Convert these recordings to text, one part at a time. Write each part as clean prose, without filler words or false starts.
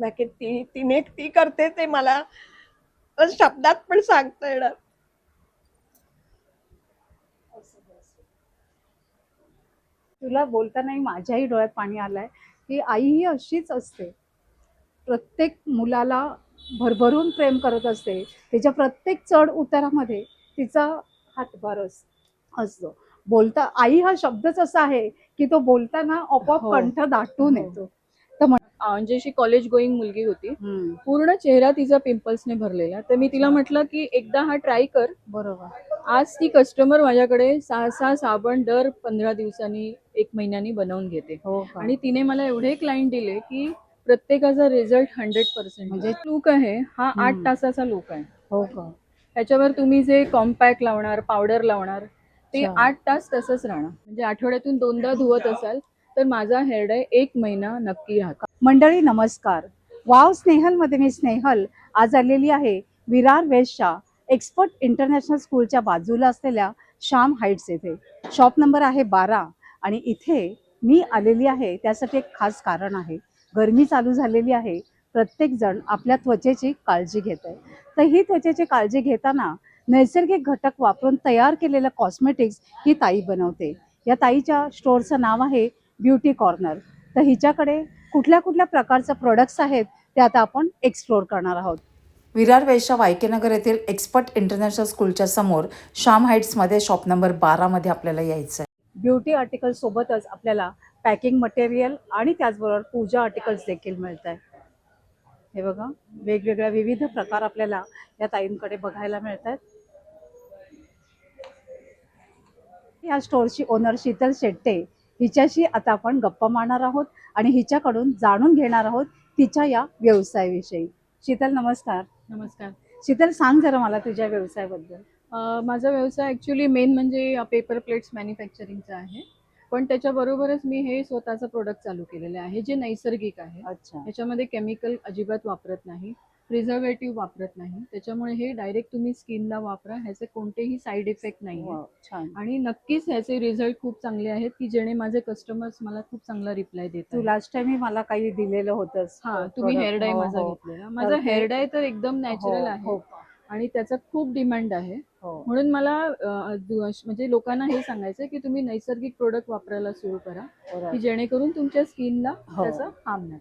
नाही की तिने ती करते ते मला शब्दात पण सांगता येणार. तुला बोलतानाही माझ्याही डोळ्यात पाणी आलंय की आई ही अशीच असते. प्रत्येक मुलाला भरभरून प्रेम करत असते. तिच्या प्रत्येक चढ उतारामध्ये तिचा हातभार असतो. बोलता आई हा शब्दच असा आहे की तो बोलताना आपोआप हो. कंठ दाटून हो. येतो. म्हणजे अशी कॉलेज गोईंग मुलगी होती. हम्म, पूर्ण चेहरा तिचा पिंपल्सने भरलेला. तर मी तिला म्हटलं की एकदा हा ट्राय कर. बरोबर. आज ती कस्टमर माझ्याकडे 6 साबण दर 15 दिवसांनी 1 महिन्यानी बनवून घेते. हो का? आणि तिने मला एवढे क्लायंट दिले की प्रत्येकाचा रिझल्ट 100%. म्हणजे लुक आहे हा 8 तासाचा लुक आहे. हो का? त्याच्यावर तुम्ही जे कॉम्पॅक्ट लावणार, पावडर लावणार ते अच्छा. 8 तास तसंच राहणार. म्हणजे आठवड्यातून 2दा धुवत असाल तर माझा हेअर डाय 1 महिना नक्की राहतो. मंडळी नमस्कार. वाव स्नेहलमध्ये मी स्नेहल आज आलेली आहे विरार वेस्टच्या एक्सपर्ट इंटरनॅशनल स्कूलच्या बाजूला असलेल्या श्याम हाईट्स येथे. शॉप नंबर आहे 12 आणि इथे मी आलेली आहे त्यासाठी एक खास कारण आहे. गरमी चालू झालेली आहे. प्रत्येक जण आपल्या त्वचेची काळजी घेत आहे. तर ही त्वचेची काळजी घेताना नैसर्गिक घटक वापरून तयार केलेलं कॉस्मेटिक्स ही ताई बनवते. या ताईच्या स्टोअरचं नाव आहे ब्युटी कॉर्नर. तर हिच्याकडे कुठल्या कुठल्या प्रकारचे प्रोडक्ट्स आहेत ते आता आपण एक्सप्लोर करणार आहोत. विरार वेस्टच्या वायकेनगर येथील एक्सपर्ट इंटरनॅशनल स्कूलच्या समोर श्याम हाईट्समध्ये शॉप नंबर 12मध्ये आपल्याला यायचं आहे. ब्युटी आर्टिकल्स सोबतच आपल्याला पॅकिंग मटेरियल आणि त्याचबरोबर पूजा आर्टिकल्स देखील मिळत आहे. हे बघा वेगवेगळ्या विविध प्रकार आपल्याला या ताईंकडे बघायला मिळत आहेत. या स्टोअरची ओनर शीतल शेट्टे हिच्याशी आता आपण गप्पा मारणार आहोत आणि हिच्याकडून जाणून घेणार आहोत तिच्या या व्यवसायाविषयी. शीतल नमस्कार. नमस्कार. शीतल सांग जरा मला तुझ्या व्यवसायाबद्दल. माझा व्यवसाय ॲक्च्युली मेन म्हणजे पेपर प्लेट्स मॅन्युफॅक्चरिंगचा आहे. पण त्याच्याबरोबरच मी हे स्वतःचं प्रोडक्ट चालू केलेले आहे जे नैसर्गिक आहे. अच्छा. ह्याच्यामध्ये केमिकल अजिबात वापरत नाही, प्रिझर्वेटिव्ह वापरत नाही. त्याच्यामुळे हे डायरेक्ट तुम्ही स्किनला वापरा, ह्याचे कोणतेही साईड इफेक्ट नाही आहे. छान. आणि नक्कीच ह्याचे रिझल्ट खूप चांगले आहेत की जेणे माझे कस्टमर्स मला खूप चांगला रिप्लाय तू देतात. लास्ट टाइम मला काही दिलेलं होतंस. हा, तुम्ही हेअर डाय माझा घेतलेला. माझा हेअर डाय तर एकदम नॅचरल आहे आणि त्याचा खूप डिमांड आहे. म्हणून मला म्हणजे लोकांना हे सांगायचं की तुम्ही नैसर्गिक प्रोडक्ट वापरायला सुरू करा की जेणेकरून तुमच्या स्किनला त्याचा हार्म नाही.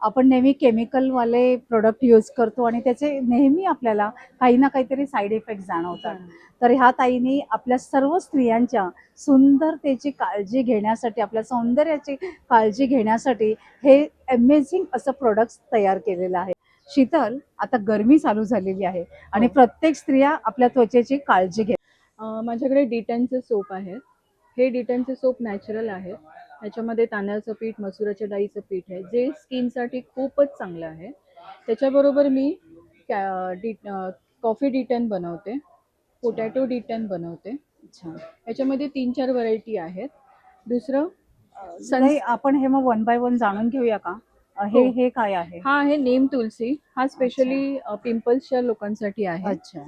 आपण नेहमी केमिकलवाले प्रोडक्ट यूज करतो आणि त्याचे नेहमी आपल्याला काही ना काहीतरी साईड इफेक्ट जाणवतात. तर ह्या ताईने आपल्या सर्व स्त्रियांच्या सुंदरतेची काळजी घेण्यासाठी, आपल्या सौंदर्याची काळजी घेण्यासाठी हे अमेझिंग असं प्रोडक्ट तयार केलेलं आहे. शीतल, आता गरमी चालू झालेली आहे आणि प्रत्येक स्त्रिया आपल्या त्वचेची काळजी घेतात. माझ्याकडे डिटॅनचे सोप आहेत. हे डिटॅनचे सोप नॅचरल आहेत. ह्याच्यामध्ये तांदळाचं पीठ, मसुराच्या डाळीचं पीठ आहे जे स्किनसाठी खूपच चांगलं आहे. त्याच्याबरोबर मी कॉफी डिटॅन बनवते, पोटॅटो डिटॅन बनवते. ह्याच्यामध्ये 3-4 व्हरायटी आहेत. दुसरं आपण हे मग 1 बाय 1 जाणून घेऊया का? हे काय आहे? हा आहे नीम तुलसी. हा स्पेशली पिंपल्सच्या लोकांसाठी आहे. अच्छा.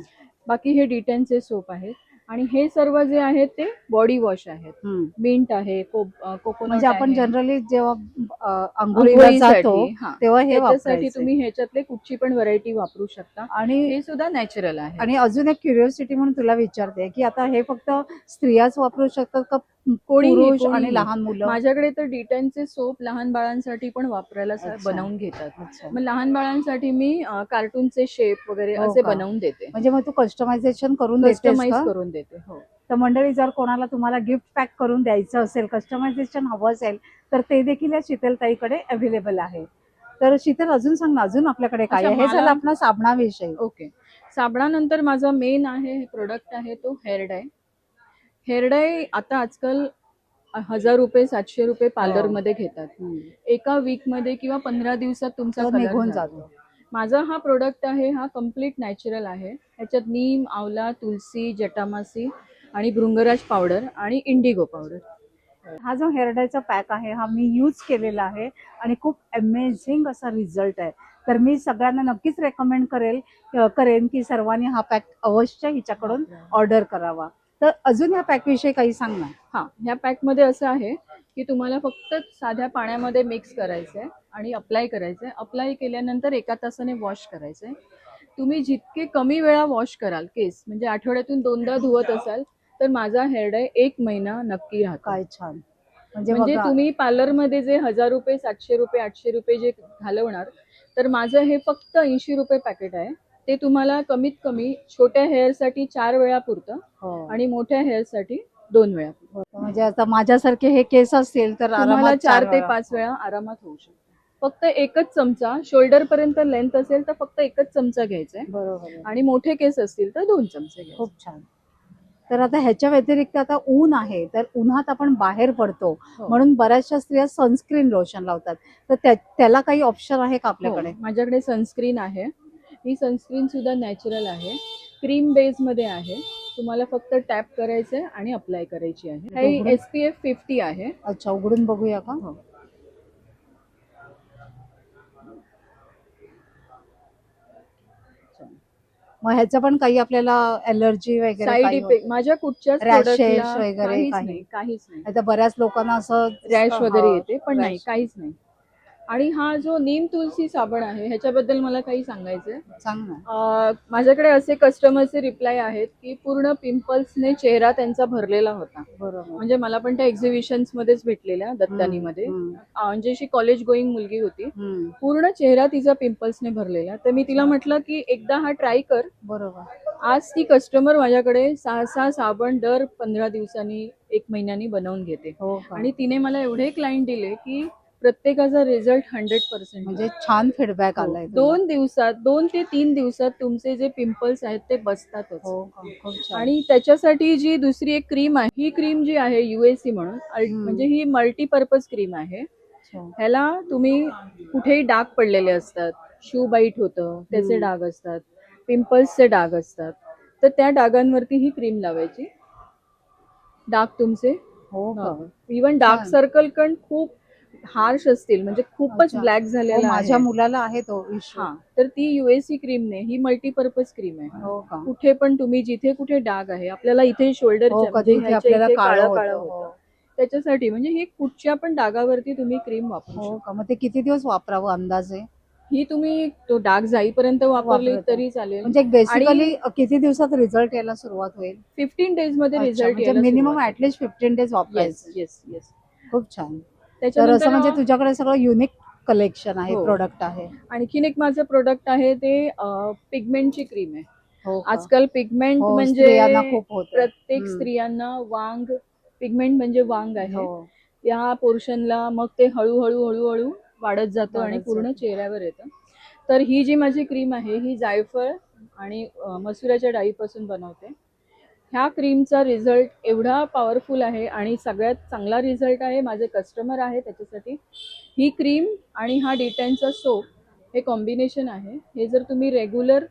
बाकी हे डिटॅनचे सोप आहेत आणि हे सर्व जे आहेत ते बॉडी वॉश आहेत. मिंट आहे, कोकोनट. म्हणजे आपण जनरली जेव्हा अंघोळीला जातो तेव्हा हे त्याच्यासाठी तुम्ही ह्याच्यातले कुठची पण व्हरायटी वापरू शकता आणि हे सुद्धा नॅचरल आहे. आणि अजून एक क्युरिओसिटी म्हणून तुला विचारते की आता हे फक्त स्त्रियाच वापरू शकतात का पुरुष आणि लहान मुलं? माझ्याकडे तर डिटॅनचे सोप लहान बाळांसाठी पण वापरायला बनवून घेतात. मग लहान बाळांसाठी मी कार्टूनचे शेप वगैरे असे बनवून देते. म्हणजे मग तू कस्टमायझेशन करून देते. हो. तर मंडळी, जर कोणाला तुम्हाला गिफ्ट पॅक करून द्यायचं असेल, कस्टमायझेशन हवं असेल तर ते देखील या शीतलताईकडे अवेलेबल आहे. तर शीतल, अजून सांग ना, अजून आपल्याकडे काय आहे? हे झालं आपला साबणाविषयी. ओके. साबणानंतर माझा मेन आहे प्रोडक्ट आहे तो हेअर डाय. हेअर डाय आता आजकाल 1000 रुपये 700 रुपये पार्लरमध्ये घेतात. एका वीकमध्ये किंवा 15 दिवसात तुमचा कलर निघून जातो. माझा हा प्रोडक्ट आहे हा कम्प्लीट नॅचरल आहे. ह्याच्यात नीम, आवला, तुलसी, जटामासी आणि भृंगराज पावडर आणि इंडिगो पावडर. हा जो हेअर डायचा पॅक आहे हा मी यूज केलेला आहे आणि खूप अमेझिंग असा रिझल्ट आहे. तर मी सगळ्यांना नक्कीच रेकमेंड करेन की सर्वांनी हा पॅक अवश्य हिच्याकडून ऑर्डर करावा. तर अजून या पॅक विषयी काही सांग ना. ह्या पॅकमध्ये असं आहे की तुम्हाला फक्त साध्या पाण्यामध्ये मिक्स करायचं आहे आणि अप्लाय करायचंय. अप्लाय केल्यानंतर 1 तासाने वॉश करायचंय. तुम्ही जितके कमी वेळा वॉश कराल केस, म्हणजे आठवड्यातून 2दा धुवत असाल, तर माझा हेअर डाय 1 महिना नक्की राहतो. काय छान. म्हणजे म्हणजे बघा, तुम्ही पार्लरमध्ये जे 1000 रुपये, 700 रुपये, 800 रुपये जे घालवणार, तर माझं हे फक्त 80 रुपये पॅकेट आहे. ते तुम्हाला कमीत कमी छोट्या हेअरसाठी 4 वेळा पुरतं हो. आणि मोठ्या हेअरसाठी 2 वेळा पुरतं. म्हणजे आता माझ्यासारखे हे केस असतील तर तुम्हाला आरामात 4 ते वेळा. 5 वेळा आरामात होऊ शकतं. फक्त एकच चमचा, शोल्डर पर्यंत लेंथ असेल तर फक्त एकच चमचा घ्यायचा आहे बरोबर आहे. आणि मोठे केस असतील तर 2 चमचे घ्यायचे. खूप छान. तर आता ह्याच्या व्यतिरिक्त आता ऊन आहे, तर उन्हात आपण बाहेर पडतो, हो. म्हणून बऱ्याचशा स्त्रिया सनस्क्रीन लोशन लावतात. तर त्याला काही ऑप्शन आहे का आपल्याकडे? हो, माझ्याकडे सनस्क्रीन आहे. ही सनस्क्रीन सुद्धा नॅचरल आहे. क्रीम बेस मध्ये आहे. तुम्हाला फक्त टॅप करायचंय आणि अप्लाय करायची आहे. ही उघडून- SPF 50 आहे. अच्छा, उघडून बघूया का? हो. मग ह्याचं पण काही आपल्याला एलर्जी वगैरे साईड काही इफेक्ट होतं? माझ्या कुठच्याच Rashes प्रोडक्टला वगैरे काहीच काही? नाही, काहीच नाही. आता बऱ्याच लोकांना असं रॅश वगैरे येते, पण नाही, rash. काहीच नाही. आणि हा जो नीम तुलसी साबण आहे ह्याच्याबद्दल मला काही सांगायचंय. सांग ना. माझ्याकडे असे कस्टमरचे रिप्लाय आहेत की पूर्ण पिंपल्सने चेहरा त्यांचा भरलेला होता. बरोबर. म्हणजे मला पण त्या एक्झिबिशन्स मध्येच भेटलेल्या दत्तानीमध्ये. म्हणजे अशी कॉलेज गोईंग मुलगी होती, पूर्ण चेहरा तिचा पिंपल्सने भरलेला. तर मी तिला म्हटलं की एकदा हा ट्राय कर. बरोबर. आज ती कस्टमर माझ्याकडे 6 साबण दर 15 दिवसांनी 1 महिन्यानी बनवून घेते. हो का? आणि तिने मला एवढे क्लायंट दिले की प्रत्येकाचा रिझल्ट 100%. म्हणजे छान फीडबॅक हो. आलाय तुला. 2 ते 3 दिवसात तुमचे जे पिंपल्स आहेत ते बसतातच. हो का? खूप छान. आणि त्याच्यासाठी जी दुसरी एक क्रीम आहे, ही क्रीम जी आहे UAC म्हणून, म्हणजे ही मल्टीपर्पज क्रीम आहे. अच्छा. ह्याला तुम्ही कुठेही डाग पडलेले असतात, शू बाईट होतं त्याचे डाग असतात, पिंपल्सचे डाग असतात, तर त्या डागांवरती ही क्रीम लावायची. डाग तुमचे हो का? इवन डार्क छान. सर्कल पण खूप हार्श असतील, म्हणजे खूपच अच्छा. ब्लॅक हो, झालेला माझ्या आहे, मुलाला आहे तो इश्यू. हा, तर ती UAC क्रीमने, ही मल्टीपर्पज क्रीम आहे. हो का? कुठे पण तुम्ही जिथे कुठे डाग आहे, आपल्याला इथे हो, शोल्डरच्या कधी इथे आपल्याला काळं काळं होतं. होतं, हो. त्याच्यासाठी म्हणजे ही कुठच्या पण डागावरती तुम्ही क्रीम वापरू हो शकता. का? मग ते किती दिवस वापरावं अंदाजे? ही तुम्ही तो डाग जाईपर्यंत वापरली वापरता. तरी चालेल. म्हणजे बेसिकली किती दिवसात रिझल्ट यायला सुरुवात होईल? 15 डेज मध्ये अच्छा, रिझल्ट म्हणजे यायला मिनिमम सुरुवात ऍटलीस्ट 15 डेज होईल. वापरायचं. Yes yes yes. खूप छान. तर त्याच्यानंतर असं म्हणजे तुझ्याकडे सगळं युनिक कलेक्शन आहे, हो. प्रोडक्ट आहे. आणखीन एक माझं प्रोडक्ट आहे ते पिगमेंटची क्रीम आहे. हो का? आजकाल पिगमेंट हो, म्हणजे स्त्रियांना खूप होतं. प्रत्येक स्त्रियांना पिगमेंट म्हणजे वांग आहे. हो. या पोर्शनला मग ते हळूहळू हळूहळू वाढत जातं आणि वाढत पूर्ण जातं. चेहऱ्यावर येतं. तर ही जी माझी क्रीम आहे ही जायफळ आणि मसुराच्या डाळीपासून बनवते. ह्या क्रीमचा रिझल्ट एवढा पॉवरफुल आहे आणि सगळ्यात चांगला रिझल्ट आहे, माझे कस्टमर आहे त्याच्यासाठी. ही क्रीम आणि हा डिटेनचा सोप हे कॉम्बिनेशन आहे. हे जर तुम्ही रेग्युलर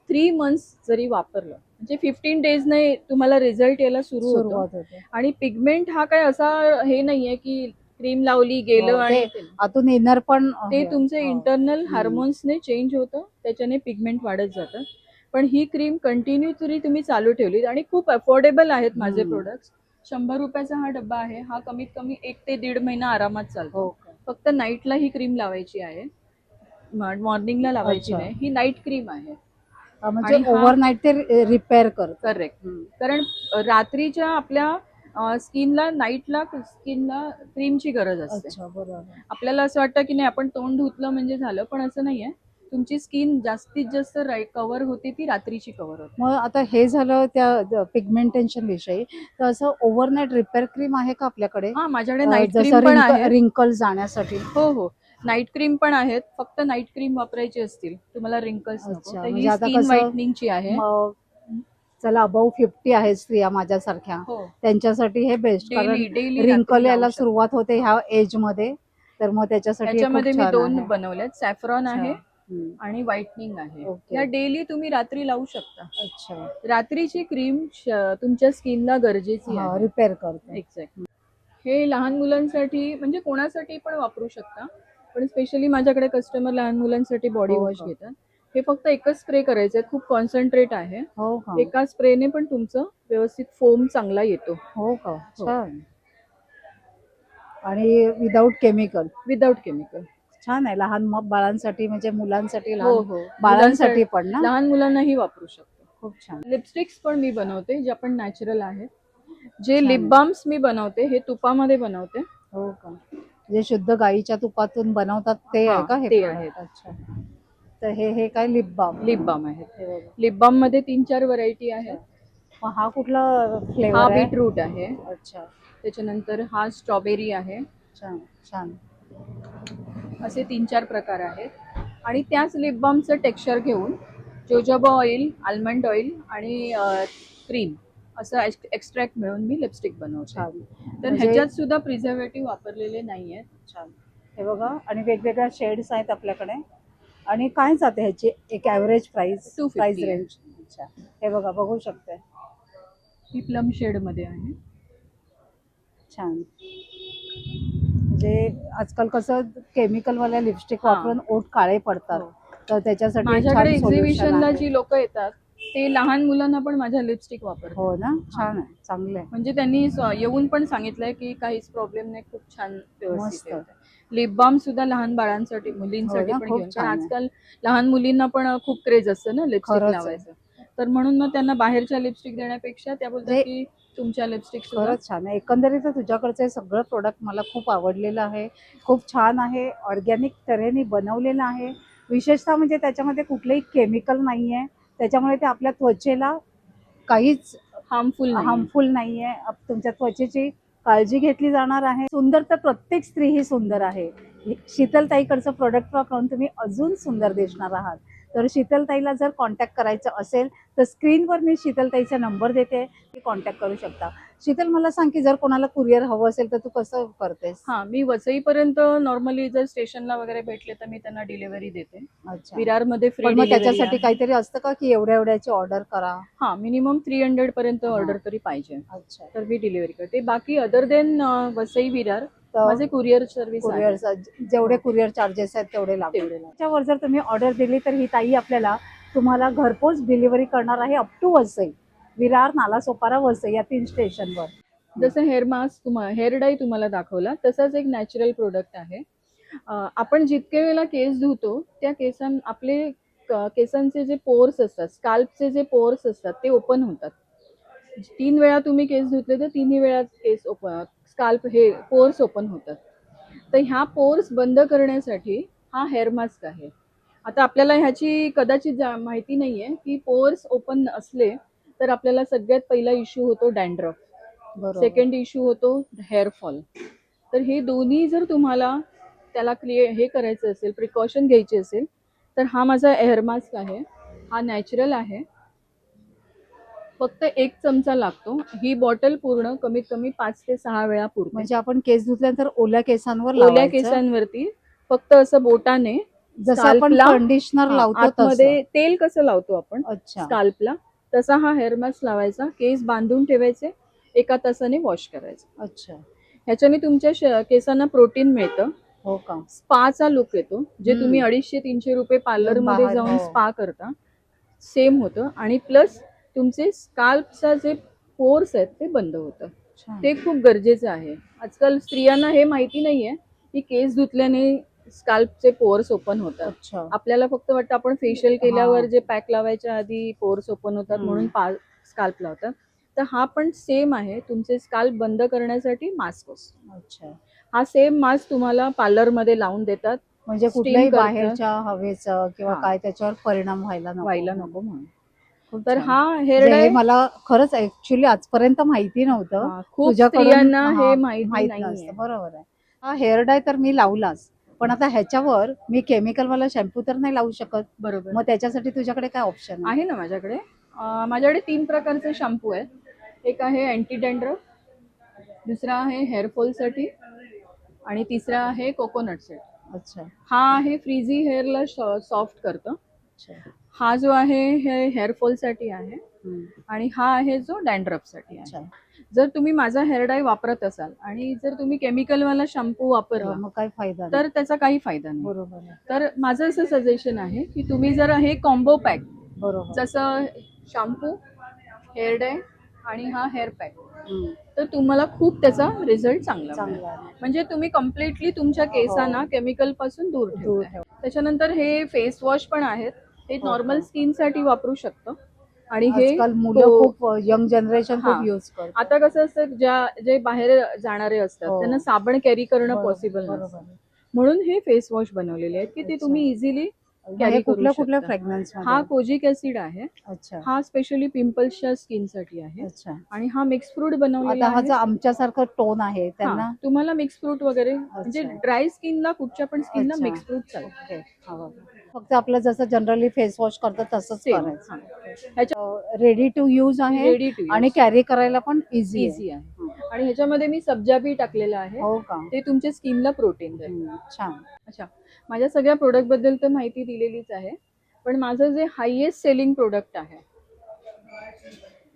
3 मंथ्स जरी वापरलं, म्हणजे 15 डेजने तुम्हाला रिझल्ट यायला सुरू होतो. सुरुवात होते. आणि पिगमेंट हा काय असा हे नाहीये की क्रीम लावली गेलं हो, आणि ते आतून इनर पण ते आहे. तुमचे हो. इंटरनल हार्मोन्सने चेंज होतं, त्याच्याने पिगमेंट वाढत जातं. पण ही क्रीम कंटिन्यू जरी तुम्ही चालू ठेवली, आणि खूप अफोर्डेबल आहेत माझे प्रोडक्ट्स. 100 रुपयाचा हा डब्बा आहे. हा कमीत कमी 1 ते 1.5 महिना आरामात चालतो. हो का? फक्त नाईटला ही क्रीम लावायची आहे, मॉर्निंगला लावायची अच्छा. नाही. ही नाईट क्रीम आहे. म्हणजे आणि हा- ओव्हरनाईट ते रिपेअर करत. करेक्ट. कारण रात्रीच्या आपल्या स्किनला, नाईटला स्किनला क्रीमची गरज असते. अच्छा, बरोबर. आपल्याला असं वाटतं की नाही आपण तोंड धुतलं म्हणजे झालं, पण असं नाहीये. तुमची स्किन जास्तीत जास्त कव्हर होते ती रात्रीची कव्हर होते. मग आता हे झालं त्या पिगमेंटेशन विषयी. तर असं ओव्हरनाईट रिपेअर क्रीम आहे का आपल्याकडे? हा, माझ्याकडे नाईट क्रीम जसं पण आहे. रिंकल जाण्यासाठी. हो हो, नाईट क्रीम पण आहेत. फक्त नाईट क्रीम वापरायची असतील तुम्हाला, रिंकल्स नको, अच्छा, तर म्हणजे ही आता स्किन कसं व्हाईटनिंगची आहे. मग चला अबाव 50 आहेत स्त्रिया माझ्यासारख्या, हो, त्यांच्यासाठी हे बेस्ट. कारण डेली रिंकल यायला सुरुवात होते ह्या एज मध्ये, तर मग त्याच्यासाठी हे त्याच्यामध्ये खूप मी छान 2 आहे. बनवल्यात, सॅफ्रॉन आहे हम्म. आणि व्हाईटनिंग आहे. ओके. या डेली तुम्ही रात्री लावू शकता. अच्छा. रात्रीची क्रीम तुमच्या स्किनला गरजेची आहे. रिपेअर करते. एक्झॅक्ट. हे लहान मुलांसाठी, म्हणजे कोणासाठी पण वापरू शकता, पण स्पेशली माझ्याकडे कस्टमर लहान मुलांसाठी बॉडी हो वॉश का? घेतात. हे फक्त एकच स्प्रे करायचं आहे, खूप कॉन्सन्ट्रेट आहे. हो का? एका स्प्रेने पण तुमचं व्यवस्थित फोम चांगला येतो. हो का? छान. आणि विदाउट केमिकल. Without chemical. छान आहे. लहान बाळांसाठी म्हणजे मुलांसाठी, हो लहान हो बाळांसाठी पण ना. लहान मुलांनाही वापरू शकतो. खूप छान. लिपस्टिक्स पण मी बनवते जे आपण नॅचरल आहेत. जे छान. लिप बाम्स मी बनवते हे तुपामध्ये बनवते. हो का? जे शुद्ध गाईच्या तुपातून बनवतात ते आहे हा, का हे ते product? आहेत. अच्छा. तर हे काय लिप बाम? लिप बाम आहेत. हे बघा. लिप बाम मध्ये 3-4 व्हरायटी आहेत. मग हा कुठला हा फ्लेवर आहे? बीटरूट आहे. अच्छा. त्याच्यानंतर हा स्ट्रॉबेरी आहे. छान छान. असे 3-4 प्रकार आहेत. आणि त्याच लिप बामचं टेक्स्चर घेऊन जोजोबा ऑइल, आल्मंड ऑइल आणि क्रीम असं एक्स्ट्रॅक्ट मिळून मी लिपस्टिक बनवते. छान. तर म्हणजे ह्याच्यात सुद्धा प्रिझर्वेटिव्ह वापरलेले नाही आहेत. छान. हे बघा आणि वेगवेगळ्या शेड्स आहेत आपल्याकडे. आणि काय जाते ह्याची एक ॲव्हरेज प्राइस 250 आहे. रेंज? अच्छा. हे बघा, बघू शकते. ही प्लम शेड मध्ये आहे. छान. म्हणजे आजकाल कसं केमिकलवाल्या लिपस्टिक हा. वापरून ओठ काळे पडतात. हो. तर त्याच्यासाठी माझ्याकडे छान सोल्युशन एक्झिबिशनला आहे. जी लोक येतात ते लहान मुलांना पण माझ्या लिपस्टिक वापरतात. हो ना. छान आहे, चांगलं आहे. म्हणजे त्यांनी येऊन पण सांगितलंय की काहीच प्रॉब्लेम नाही, खूप छान व्यवस्थित मस्त. लिप बाम सुद्धा लहान बाळांसाठी, मुलींसाठी हो ना, पण खूप घेऊन, छान कारण आहे. आजकाल लहान मुलींना पण खूप क्रेज असतं ना लिपस्टिक खरंच आहे. लावायचं. तर म्हणून मग त्यांना बाहेरच्या लिपस्टिक देण्यापेक्षा त्या बोलतात जे- की तुमच्या लिपस्टिक सुद्धा खरंच छान आहे. एकंदरीत तुझ्याकडचं हे सगळं प्रोडक्ट मला खूप आवडलेलं आहे. खूप छान आहे. ऑर्गॅनिक तऱ्हेने बनवलेलं आहे. विशेषतः म्हणजे त्याच्यामध्ये कुठलंही केमिकल नाही आहे. त्याच्यामुळे ते आपल्या त्वचेला काहीच हार्मफुल नाही. हार्मफुल नाही आहे. तुमच्या त्वचेची काळजी घेतली जाणार आहे. सुंदर तर प्रत्येक स्त्री ही सुंदर आहे. शीतलताईकडचं प्रोडक्ट वापरून तुम्ही अजून सुंदर दिसणार आहात. तर शीतलताईला जर कॉन्टॅक्ट करायचं असेल तर स्क्रीनवर मी शीतलताईचा नंबर देते, तुम्ही कॉन्टॅक्ट करू शकता. शीतल, मला सांग की जर कोणाला कुरिअर हवं असेल तर तू कसं करतेस? हा, मी वसईपर्यंत नॉर्मली जर स्टेशनला वगैरे भेटले तर मी त्यांना डिलिव्हरी देते. अच्छा. विरारमध्ये फ्री पण मग डिलिव्हरी त्याच्यासाठी काहीतरी असतं का की एवढ्या एवढ्याची ऑर्डर करा? हा, मिनिमम 300 पर्यंत हा. ऑर्डर तरी पाहिजे, अच्छा. तर मी डिलिव्हरी करते. बाकी अदर देन वसई विरार तर माझे कुरिअर सर्व्हिस आहे. कुरिअरचा जेवढे कुरिअर चार्जेस आहेत तेवढे लागतील. तेवढे लागतील. त्याच्यावर जर तुम्ही ऑर्डर दिली तर ही ताई आपल्याला तुम्हाला घरपोच डिलिव्हरी करणार आहे अप टू वसई, विरार, नालासोपारा, वसई या 3 स्टेशनवर. जसं हेअर मास्क, हेअर डाय तुम्हाला दाखवला, तसाच एक नॅचरल प्रोडक्ट आहे. आपण जितके वेळेला केस धुतो त्या आपले केसांचे जे पोर्स असतात, स्काल्पचे जे पोर्स असतात ते ओपन होतात. 3 वेळा तुम्ही केस धुतले तर 3ही वेळा केस स्काल्प हे पोर्स ओपन होतात. तर ह्या पोर्स बंद करण्यासाठी हा हेअर मास्क आहे. आता आपल्याला ह्याची कदाचित माहिती नाहीये की पोर्स ओपन असले तर आपल्याला सगळ्यात पहिला इश्यू होतो डॅन्ड्रफ, बरोबर. सेकंड इश्यू होतो हेअर फॉल. तर हे दोन्ही जर तुम्हाला त्याला हे करायचं असेल, प्रिकॉशन घ्यायची असेल, तर हा माझा हेअर मास्क आहे. हा नॅचरल आहे. फक्त 1 चमचा लागतो. ही बॉटल पूर्ण कमीत कमी 5 ते 6 वेळा पुरते. म्हणजे आपण केस धुतल्यानंतर ओल्या केसांवर ओल्या लावायचं? केसांवरती फक्त असं बोटाने जसं आपण scalp ला, कंडिशनर लावतो आतमध्ये तसं? तेल कसं लावतो आपण अच्छा. स्काल्पला, तसा हा हेअर मास्क लावायचा. केस बांधून ठेवायचे, 1 तासाने वॉश करायचं. अच्छा. ह्याच्याने तुमच्या केसांना प्रोटीन मिळतं. हो का? स्पाचा लुक येतो. जे हम्म. तुम्ही 250-300 रुपये पार्लर मध्ये बाहेर, जाऊन हो. स्पा करता, सेम होतं. आणि प्लस तुमचे स्काल्पचा जे पोर्स आहेत ते बंद होतं. छान. ते खूप गरजेचं आहे. आजकाल स्त्रियांना हे माहिती नाहीये की केस धुतल्याने स्काल्पचे पोर्स ओपन होतात. अच्छा. आपल्याला फक्त वाटतं आपण फेशियल केल्यावर हा. जे पॅक लावायच्या आधी पोर्स ओपन होतात म्हणून स्काल्प लावतात. तर हा पण सेम आहे. तुमचे स्काल्प बंद करण्यासाठी मास्क असतो. अच्छा. हा सेम मास्क तुम्हाला पार्लरमध्ये लावून देतात, म्हणजे Steam कुठल्याही करतात. बाहेरच्या हवेचं किंवा हा. काय त्याच्यावर परिणाम व्हायला नको म्हणून. खूप तर छान. हा हेअर म्हणजे हे डाय मला खरंच ऍक्च्युली आजपर्यंत माहिती नव्हतं. खूप तुझ्याकडून स्त्रियांना हे हा, माहिती माहित नाहीये. नसतं. बरोबर आहे. हा हेअर डाय तर मी लावलाच, पण आता ह्याच्यावर मी केमिकलवाला शॅम्पू तर नाही लावू शकत. बरोबर मग त्याच्यासाठी तुझ्याकडे काय ऑप्शन आहे? आहे ना माझ्याकडे. माझ्याकडे 3 प्रकारचे शॅम्पू आहेत. एक आहे अँटी डॅन्ड्रफ, दुसरा आहे हेअर फॉलसाठी आणि तिसरा आहे कोकोनटसाठी. अच्छा. हा आहे फ्रीझी हेअरला सॉफ्ट करतं. अच्छा. हा जो आहे हे हेअर फॉलसाठी आहे हम्म. आणि हा आहे जो डॅन्ड्रफसाठी अच्छा. आहे. जर तुम्ही माझा हेअर डाय वापरत असाल आणि जर तुम्ही केमिकलवाला शॅम्पू वापरला मग काय फायदा नाही. तर त्याचा काही फायदा नाही. बरोबर आहे. तर माझं असं सजेशन आहे की तुम्ही जर हे कॉम्बो पॅक, बरोबर. जसं शॅम्पू, हेअर डाय आणि हा हेअर पॅक, तर तुम्हाला खूप त्याचा रिझल्ट चांगला मिळेल. चांगलं आहे. म्हणजे तुम्ही कम्प्लिटली तुमच्या केसांना केमिकल पासून दूर दूर ठेवताय. त्याच्यानंतर हे फेस वॉश पण आहेत, हे नॉर्मल स्किन साठी वापरू शकतो. आणि हे आजकाल मुलं खूप यंग जनरेशन हा. खूप यूज करतात. आता कसं असतं, जे बाहेर जाणारे असतात हो. त्यांना साबण कॅरी करणं बरोबर, पॉसिबल बरोबर. नसतं, म्हणून हे फेस वॉश बनवलेले आहेत की ते अच्छा. तुम्ही इझिली हे कॅरी करू कुठल्या कुठल्या शकता. फ्रेग्रन्स हा कोजिक ऍसिड आहे, अच्छा हा स्पेशली पिंपल्सच्या स्किन साठी आहे. अच्छा. आणि हा मिक्स फ्रूट बनवलेला आता हा आहे. जो आमच्यासारखं टोन आहे हा, त्यांना तुम्हाला मिक्स फ्रूट वगैरे म्हणजे ड्राय स्किनला, कुठच्या पण स्किनला अच्छा. मिक्स फ्रूट चालतं. ओके. हा बघा. फक्त आपलं जसं जनरली फेस वॉश करतात तसंच Same. करायचं. हा. ह्याच्या रेडी टू यूज आहे रेडी टू आणि कॅरी करायला पण इझी इझी आहे. आणि ह्याच्यामध्ये मी सब्जा बी टाकलेलं आहे, हो का? ते तुमच्या स्किनला प्रोटीन देईल. छान. अच्छा, माझ्या सगळ्या प्रोडक्ट बद्दल तर माहिती दिलेलीच आहे, पण माझं जे हायेस्ट सेलिंग प्रोडक्ट आहे,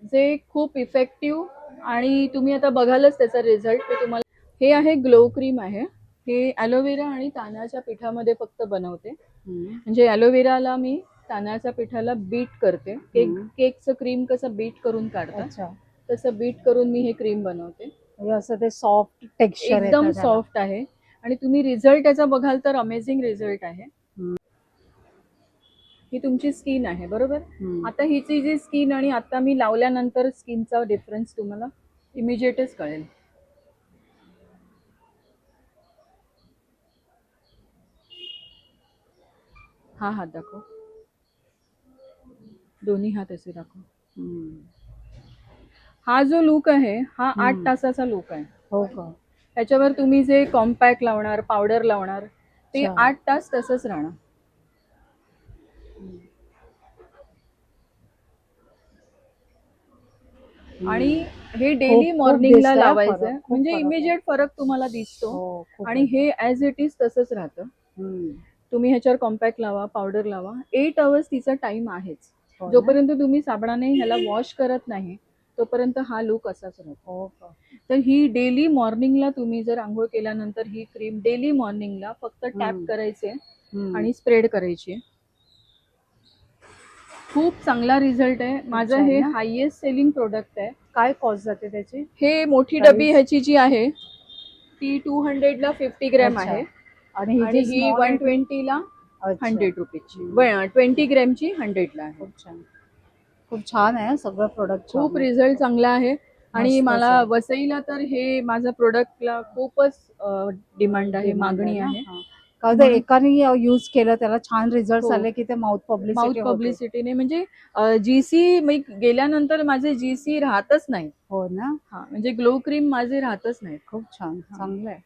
जे खूप इफेक्टिव्ह आणि तुम्ही आता बघालच त्याचा रिझल्ट, ते तुम्हाला हे आहे ग्लो क्रीम आहे. हे ॲलोवेरा आणि तांदळाच्या पिठामध्ये फक्त बनवते. म्हणजे ॲलोवेराला मी तांदळाच्या पिठाला बीट करते, केकचं क्रीम कसं बीट करून काढतात अच्छा. तसं बीट करून मी हे क्रीम बनवते. म्हणजे असं ते सॉफ्ट टेक्स्चर एकदम सॉफ्ट आहे आणि तुम्ही रिझल्ट त्याचा बघाल तर अमेझिंग रिझल्ट आहे. ही तुमची स्किन आहे बरोबर. आता हिची जी स्किन आणि आता मी लावल्यानंतर स्किनचा डिफरन्स तुम्हाला इमिजिएटच कळेल. हा हात दाखव, दोन्ही हात असे दाखव. हा जो लुक आहे हा 8 तासाचा लुक आहे. हो का? त्याच्यावर तुम्ही जे कॉम्पॅक्ट लावणार, पावडर लावणार, ते अच्छा. 8 तास तसंच राहणार. आणि हे डेली खूप मॉर्निंगला दिसतंय लावायचं फरक, आहे, खूप म्हणजे फरक आहे. इमिजिएट फरक तुम्हाला दिसतो. हो, खूप आणि हे ऍज इट इज तसंच राहतं. तुम्ही ह्याच्यावर कॉम्पॅक्ट लावा, पावडर लावा, 8 आवर्स तिचा टाइम आहेच. हो ना? जोपर्यंत तुम्ही साबणाने ह्याला वॉश करत नाही तोपर्यंत हा लुक असाच राहतो. हो का? तर ही डेली मॉर्निंगला तुम्ही जर आंघोळ केल्यानंतर ही क्रीम डेली मॉर्निंगला फक्त टॅप करायचे आणि स्प्रेड करायची. खूप चांगला रिझल्ट आहे माझं. छान हे ना? हायेस्ट सेलिंग प्रोडक्ट आहे. काय कॉस्ट जाते त्याची? हे मोठी Price? डबी ह्याची जी आहे ती 200 ला 50 ग्रॅम अच्छा. आहे आणि आणि जी ही small आहे ती? 120 ला अच्छा. 100 रुपीजची, 20 ग्रॅमची 100 ला आहे. खूप छान. खूप छान आहे सगळं प्रोडक्ट. खूप रिझल्ट चांगला आहे. आणि मस्तच मला आहे. वसईला तर हे माझं प्रोडक्टला खूपच डिमांड आहे, मागणी आहे. का तर एकाने यूज केलं त्याला छान रिझल्ट हो. आले की ते माउथ माउथ पब्लिसिटी पब्लिसिटीने म्हणजे जीसी मी गेल्यानंतर माझे जीसी राहतच नाही. हो ना? हा, म्हणजे ग्लो क्रीम माझे राहतच नाही. खूप छान, चांगलं आहे.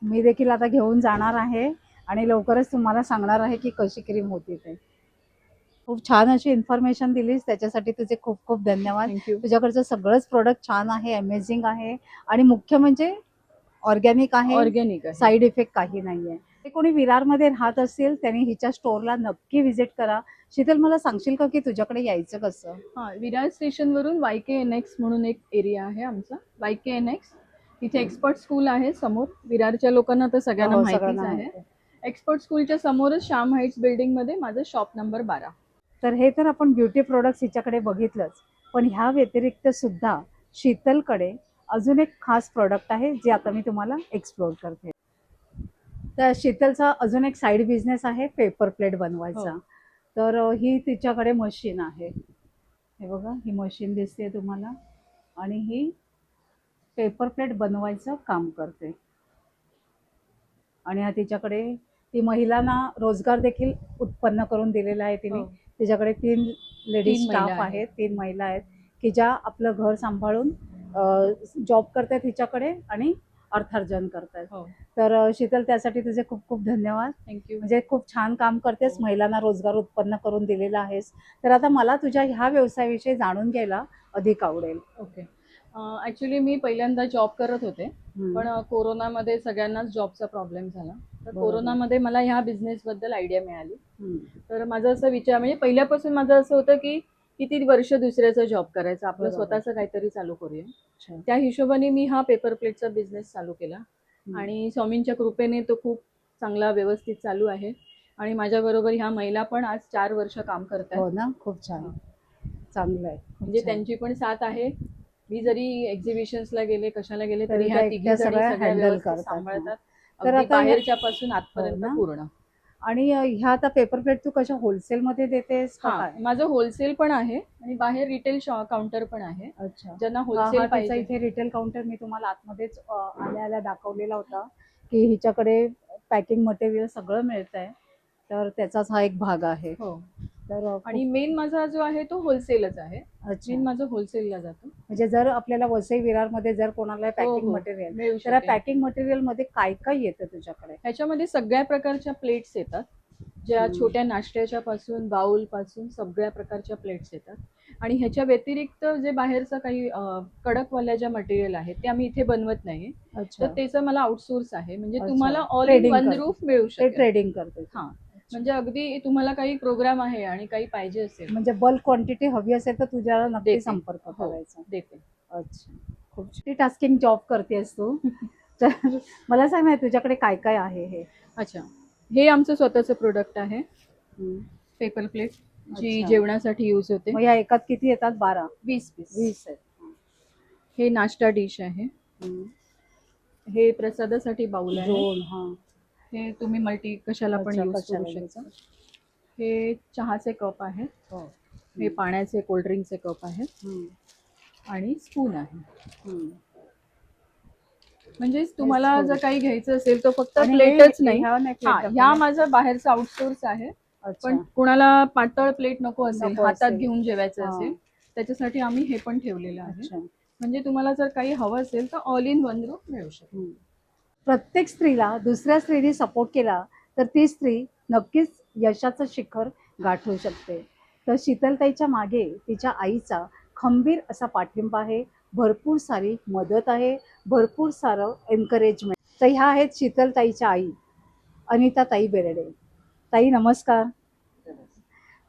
मी देखील आता घेऊन जाणार आहे आणि लवकरच तुम्हाला सांगणार आहे की कशी क्रीम होती ते. खूप छान अशी इन्फॉर्मेशन दिलीस, त्याच्यासाठी तुझे खूप खूप धन्यवाद. थँक्यू. तुझ्याकडचं सगळंच प्रोडक्ट छान आहे, अमेझिंग आहे आणि मुख्य म्हणजे ऑर्गॅनिक आहे, ऑर्गॅनिक आहे. साईड इफेक्ट काही नाहीये. ते कोणी विरारमध्ये राहत असेल त्यांनी हिच्या स्टोअरला नक्की व्हिजिट करा. शीतल, मला सांगशील का की तुझ्याकडे यायचं कसं? हा, विरार स्टेशन वरून YKNX म्हणून एक एरिया आहे आमचा, YKNX. तिथे एक्सपर्ट स्कूल आहे समोर. विरारच्या लोकांना तर सगळ्यांना हो, माहितीच सगळ्यांना आहे. माहिती आहे. एक्सपर्ट स्कूलच्या समोरच श्याम हाईट्स बिल्डिंग मध्ये माझं शॉप नंबर 12. तर हे तर आपण ब्युटी प्रोडक्ट्स हिच्याकडे बघितलंच, पण ह्या व्यतिरिक्त सुद्धा शीतलकडे अजून एक खास प्रोडक्ट आहे जे आता मी तुम्हाला एक्सप्लोर करते. तर शीतलचा अजून एक साईड बिझनेस आहे पेपर प्लेट बनवायचा. तर ही तिच्याकडे मशीन आहे. हे बघा, ही मशीन दिसते तुम्हाला आणि ही पेपर प्लेट बनवायचं काम करते. आणि हा तिच्याकडे ती महिलांना रोजगार देखील उत्पन्न करून दिलेला आहे तिने. तिच्याकडे 3 लेडीज 3 महिला स्टाफ आहेत, 3 महिला आहेत की ज्या आपलं घर सांभाळून जॉब करतात हिच्याकडे आणि अर्थार्जन करतात. तर शीतल, त्यासाठी तुझे खूप खूप धन्यवाद. थँक्यू. म्हणजे खूप छान काम करतेस, महिलांना रोजगार उत्पन्न करून दिलेला आहेस. तर आता मला तुझ्या ह्या व्यवसायाविषयी जाणून घ्यायला अधिक आवडेल. ओके. ॲक्च्युली मी पहिल्यांदा जॉब करत होते, पण कोरोनामध्ये सगळ्यांनाच जॉबचा प्रॉब्लेम झाला. तर बरोबर. कोरोनामध्ये मला ह्या बिझनेसबद्दल आयडिया मिळाली. तर माझं असं विचार, म्हणजे पहिल्यापासून माझं असं होतं की किती वर्ष दुसऱ्याचा जॉब करायचा, आपलं बरोबर. स्वतःचं काहीतरी चालू करूया. अच्छा. त्या हिशोबाने मी हा पेपर प्लेटचा बिझनेस चालू केला आणि स्वामींच्या कृपेने तो खूप चांगला व्यवस्थित चालू आहे. आणि माझ्याबरोबर ह्या महिला पण आज 4 वर्ष काम करतात. हो ना, खूप छान, चांगलं आहे. खूप म्हणजे छान. त्यांची पण साथ आहे मी जरी एक्झिबिशन्सला गेले कशाला गेले तरी तरी ह्या त्या तिघी एकट्या जणी सगळ्या सगळ्या handle व्यवस्थित करतात. सांभाळतात. तर अगदी आता ह्या- बाहेरच्या पासून आतपर्यंत हो ना? पूर्ण. आणि ह्या आता पेपर प्लेट तू कशा होलसेल मध्ये देतेस का हा, काय? माझं होलसेल पण आहे आणि बाहेर रिटेल काउंटर पण आहे. अच्छा. ज्यांना हा होलसेल तिचा पाहिजे. इथे रिटेल काउंटर मी तुम्हाला आतमध्येच आल्या आल्या दाखवलेला होता की हिच्याकडे पॅकिंग मटेरियल सगळं मिळतंय, तर त्याचाच हा एक भाग आहे. हो. तर आणि मेन माझा जो आहे तो होलसेलच आहे. अच्छा. मेन माझं होलसेलला जातो. म्हणजे जर आपल्याला वसई विरारमध्ये जर कोणाला पॅकिंग हो. मटेरियल, मिळू तर शकेल. पॅकिंग मटेरियल मध्ये काय काय येतं तुझ्याकडे? ह्याच्यामध्ये सगळ्या प्रकारच्या प्लेट्स येतात. ज्या हम्म. छोट्या नाश्त्याच्या पासून बाउल पासून सगळ्या प्रकारच्या प्लेट्स येतात. आणि ह्याच्या व्यतिरिक्त जे बाहेरचं काही कडकवाल्या ज्या मटेरियल आहे ते आम्ही इथे बनवत नाही. अच्छा. तर त्याचं मला आउटसोर्स आहे. म्हणजे अच्छा. तुम्हाला ऑल इन Trading वन करते. रूफ मिळू ते शकेल. ट्रेडिंग करते. हा, म्हणजे अगदी तुम्हाला काही प्रोग्राम आहे आणि काही पाहिजे असेल म्हणजे बल्क क्वांटिटी हवी असेल तर तुझ्याला नक्की देते. संपर्क हो, करायचा. देते. अच्छा. खूप टास्किंग जॉब करतेस तू. तर मला सांग ना तुझ्याकडे काय काय आहे हे? अच्छा, हे आमचं स्वतःचं प्रोडक्ट आहे. पेपर प्लेट जी अच्छा. जेवणासाठी यूज होते. मग या एकात किती येतात? 12? 20 पीस. 20 आहेत. हे नाश्ता डिश आहे. हे प्रसादासाठी बाउल आहे. दोन. हा. हे तुम्ही मल्टी कशाला पण अच्छा, यूज करू कशाला शकता. हे चहाचे कप आहेत. हो. हे पाण्याचे कोल्ड्रिंकचे कप आहेत हम्म. आणि स्पून आहे. हम्म. म्हणजे तुम्हाला spoon. जर काही घ्यायचं असेल तर फक्त आणि प्लेटच हे- नाही. ह्या नाही plate हा, दाखवल्या. ह्या माझा बाहेरचा आउटसोर्स आहे. अच्छा. पण कुणाला पातळ प्लेट नको असेल, नको हातात असेल. घेऊन जेवायचं हा. असेल, त्याच्यासाठी आम्ही हे पण ठेवलेलं आहे. अच्छा. म्हणजे तुम्हाला जर काही हवं असेल तर ऑल इन वन रूफ मिळू शकतो. प्रत्येक स्त्रीला दुसऱ्या स्त्रीने सपोर्ट केला तर ती स्त्री नक्कीच यशाचं शिखर गाठू शकते. तर शीतलताईच्या मागे तिच्या आईचा खंबीर असा पाठिंबा आहे, भरपूर सारी मदत आहे, भरपूर सारं एनकरेजमेंट. तर ह्या आहेत शीतलताईच्या आई अनिताताई बेर्डे. ताई नमस्कार.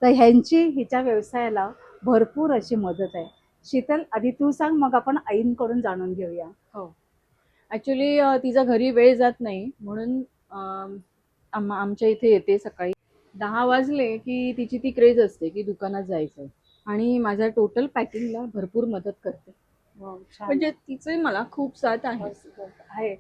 तर ह्यांची हिच्या व्यवसायाला भरपूर अशी मदत आहे. शीतल, आधी तू सांग, मग आपण आईंकडून जाणून घेऊया. हो, ॲक्च्युली तिचा घरी वेळ जात नाही म्हणून आमच्या इथे येते. सकाळी 10 वाजले की तिची ती क्रेज असते की दुकानात जायचं आणि माझ्या टोटल पॅकिंगला भरपूर मदत करते. म्हणजे तिचे मला खूप साथ आहे. आहे.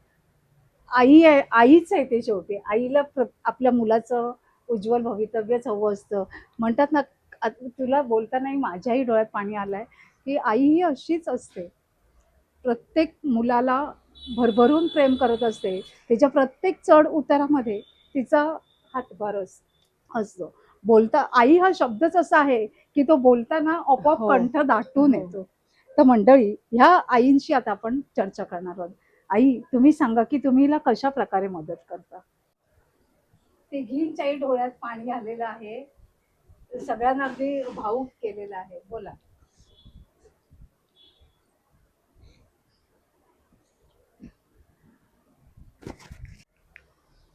आई आहे, आईच आहे ते शेवटी. आईला आपल्या मुलाचं उज्ज्वल भवितव्यच हवं असतं. म्हणतात ना, तुला बोलतानाही माझ्याही डोळ्यात पाणी आलंय की आई ही अशीच असते. प्रत्येक मुलाला भरभरून प्रेम करत असते. तिच्या प्रत्येक चढ उतारामध्ये तिचा हातभार असतो. बोलता आई हा शब्दच असा आहे की तो बोलताना आपोआप हो. कंठ दाटून हो. येतो. तर मंडळी, ह्या आईंशी आता आपण चर्चा करणार आहोत. आई, तुम्ही सांगा की तुम्ही हिला कशा प्रकारे मदत करता? तिघींच्याही डोळ्यात पाणी आलेलं आहे, सगळ्यांना अगदी भावूक केलेलं आहे. बोला.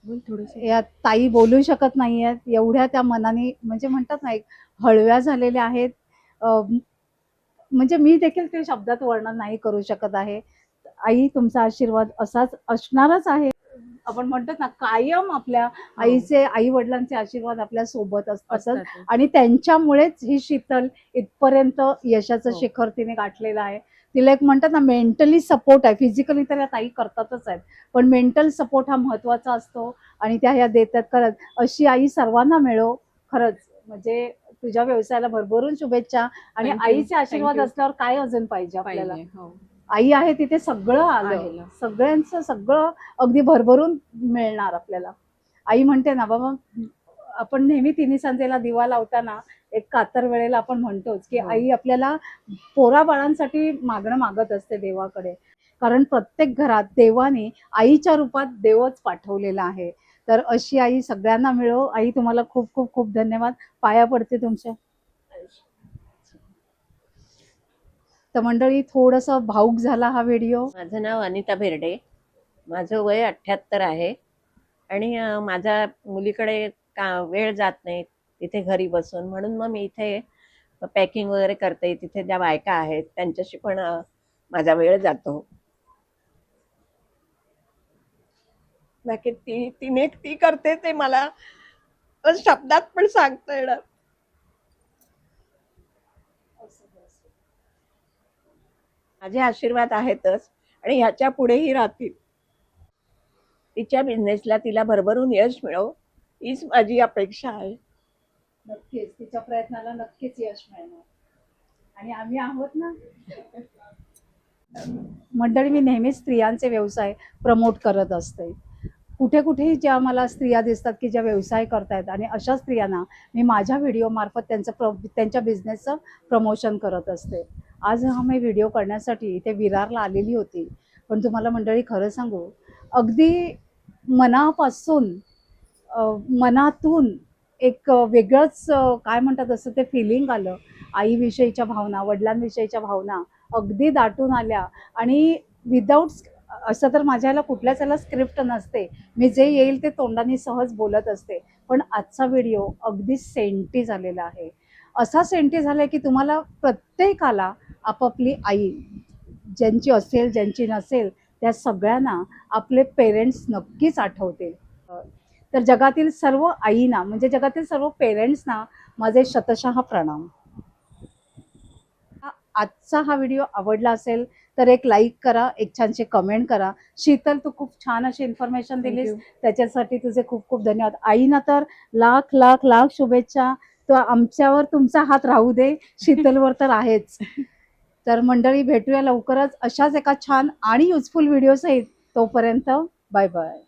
बोल थोडंसं. या ताई बोलू शकत नाहीयेत, एवढ्या त्या मनाने, म्हणजे म्हणतात ना, एक हळव्या झालेल्या आहेत. म्हणजे मी देखील ते शब्दात वर्णन नाही करू शकत आहे. आई, तुमचा आशीर्वाद असाच असणारच आहे. आपण म्हणतो ना, कायम आपल्या आईचे, आई वडिलांचे आशीर्वाद आपल्या सोबत असतात असतातच. आणि त्यांच्यामुळेच ही शीतल इथपर्यंत यशाचं हो. शिखर तिने गाठलेलं आहे. तिला एक म्हणतात ना, मेंटली सपोर्ट आहे. फिजिकली तर या ताई करतातच आहेत, पण मेंटल सपोर्ट हा महत्वाचा असतो आणि त्या ह्या देतात. खरंच अशी आई सर्वांना मिळो. खरंच म्हणजे तुझ्या व्यवसायाला भरभरून शुभेच्छा. आणि Thank you. आईचे आशीर्वाद Thank you. असल्यावर काय अजून पाहिजे आपल्याला? पाहिजे. हो. आई आहे तिथे सगळं आहे आलं. ना. सगळ्यांचं सगळं अगदी भरभरून मिळणार आपल्याला. आई म्हणते ना बाबा, आपण नेहमी तिन्ही संध्येला दिवा लावताना एक कातर वेळेला आपण म्हणतोच की हो. आई आपल्याला पोरा बाळांसाठी मागणं मागत असते देवाकडे. कारण प्रत्येक घरात देवाने आईच्या रूपात देवच पाठवलेला आहे. तर अशी आई सगळ्यांना मिळो. आई, तुम्हाला खूप खूप खूप धन्यवाद. पाया पडते तुमच्या. तर मंडळी, थोडंसं भावुक झाला हा व्हिडिओ. माझं नाव अनिता बेर्डे. माझं वय 78 आहे आणि माझ्या मुलीकडे वेळ जात नाही तिथे घरी बसून, म्हणून मग मी इथे पॅकिंग वगैरे करते. तिथे ज्या बायका आहेत त्यांच्याशी पण माझा वेळ जातो. बाकी तिने ती करते ते मला शब्दात पण सांगता येणार. माझे आशीर्वाद आहेतच आणि ह्याच्या पुढेही राहतील. तिच्या बिझनेसला तिला भरभरून यश मिळो हीच माझी अपेक्षा आहे. नक्कीच तिच्या प्रयत्नाला नक्कीच यश मिळणार आणि आम्ही आहोत ना. मंडळी, मी नेहमीच स्त्रियांचे व्यवसाय प्रमोट करत असते. कुठे कुठेही ज्या मला स्त्रिया दिसतात की ज्या व्यवसाय करतायत आणि अशा स्त्रियांना मी माझ्या व्हिडिओमार्फत त्यांच्या बिझनेसचं प्रमोशन करत असते. आज हा मी व्हिडिओ करण्यासाठी इथे विरारला आलेली होती. पण तुम्हाला मंडळी खरं सांगू, अगदी मनापासून मनातून एक वेगळंच काय म्हणतात असं ते फिलिंग आलं. आईविषयीच्या भावना, वडिलांविषयीच्या भावना अगदी दाटून आल्या आणि विदाऊट असं तर माझ्या ह्याला कुठल्याच ह्याला स्क्रिप्ट नसते. मी जे येईल ते तोंडाने सहज बोलत असते. पण आजचा व्हिडिओ अगदी सेंटी झालेला आहे. असा सेंटी झाला आहे की तुम्हाला प्रत्येकाला आपापली आई, ज्यांची असेल ज्यांची नसेल, त्या सगळ्यांना आपले पेरेंट्स नक्कीच आठवतील. तर जगातील सर्व आईंना म्हणजे जगातील सर्व पेरेंट्सना माझे शतशः प्रणाम. आजचा हा व्हिडिओ आवडला असेल तर एक लाईक करा, एक छानशी कमेंट करा. शीतल, तू खूप छान अशी इन्फॉर्मेशन दिलीस, त्याच्यासाठी तुझे खूप खूप धन्यवाद. आईना तर लाख लाख लाख शुभेच्छा. तो आमच्यावर तुमचा हात राहू दे, शीतलवर तर आहेच. तर मंडळी, भेटूया लवकरच अशाच एका छान आणि युजफुल व्हिडिओ सहित. तोपर्यंत बाय बाय.